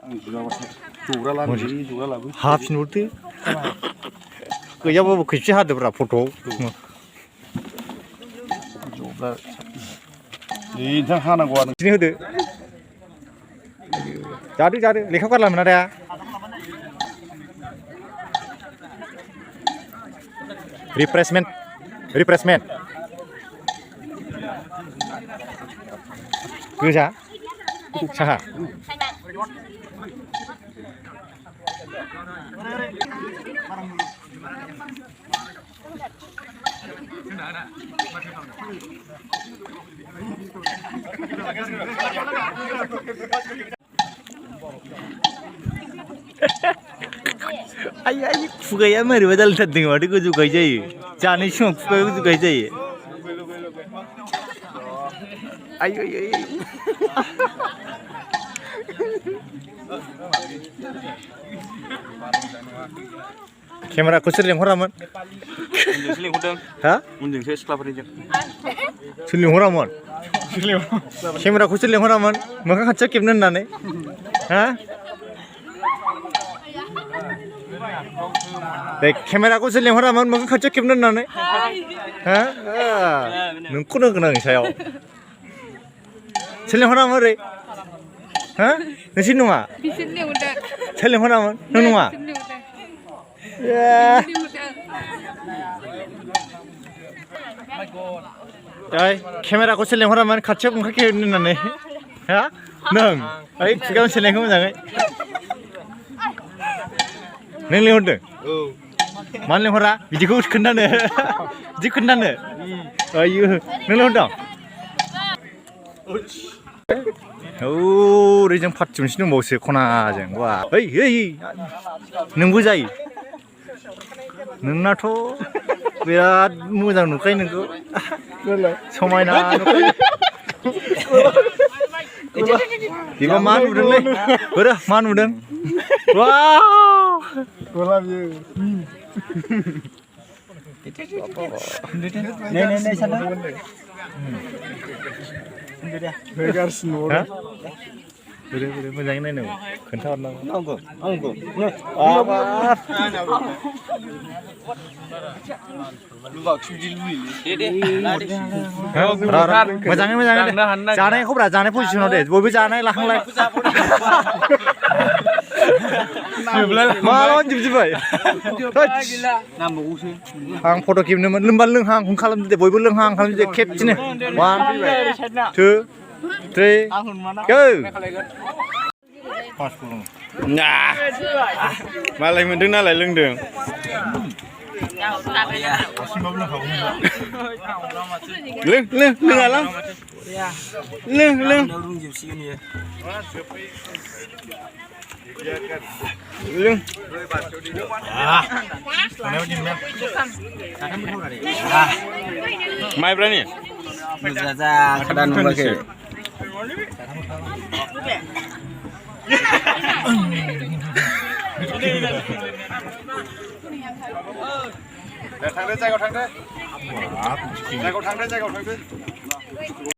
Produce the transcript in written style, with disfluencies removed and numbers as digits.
जग्रा लाबोनोसै जग्रा लाबो हाफिनहरदो गैयाबाबो खैसे हादोब्रा फट' जग्रा नोंथां हानांगौ आरो बिदिनो होदो जादो लेखा गारला मोना दा रिफ्रेशमेन्ट गोजा साहा आइ खुगाया मारैबा जालायथारदों माथो गोजौ गाहाय जायो जानाय समाव खुगाया गोजौ गाहाय जायो आइ केमेराखौ सोर लेंहरामोन उनजोंसो लेंहरदों हा उनजोंसो सिख्लाफोरनिजों सोर लेंहरामोन केमेराखौ सोर लेंहरामोन मोखां खाथियाव खेबनो होननानै हा दे केमेराखौ सोर लेंहरामोन मोखां खाथियाव खेबनो होननानै हा नोंखौनो होगोन आं सायाव सोर लेंहरामोन ओरै हा नोंसोर नङा सोर लेंहरामोन नों नङा केमेराखौ सोर लेंहरामोन खाथियाव मोखां खेबनो होननानै हा नों ओइ खुगायाव सोलायखौ मोजाङै नों लेंहरदों मानो लेंहरा बिदिखौ खोन्थानो बिदि खोन्थानो आयु नों लेंहरदों ओरैजों पार्टि मोनसे दंबावोसो खनाजों वा ओइ नोंबो जायो नोंनाथ' बिराद मोजां नुखायो नोंखौ समायना नुखायो बिबा मा नुदोंलै बोरो मा नुदों मोजाङै नायनांगौ खोन्थाहरनांगौ मोजाङै जानाय खबरा जानाय पजिसनाव दे बयबो जानाय लाखांलाय माला जोबजोब्बाय आं फट' खेबनोमोन लोंबा लोंहां खालामदो दे बयबो लोंहां खालामदो दे खेबसेनो 1 2 3 go मालाय मोनदों नालाय लोंदों लोङालां लों माइब्रानि खादा नुवाखै थांदो जायगायाव थांदो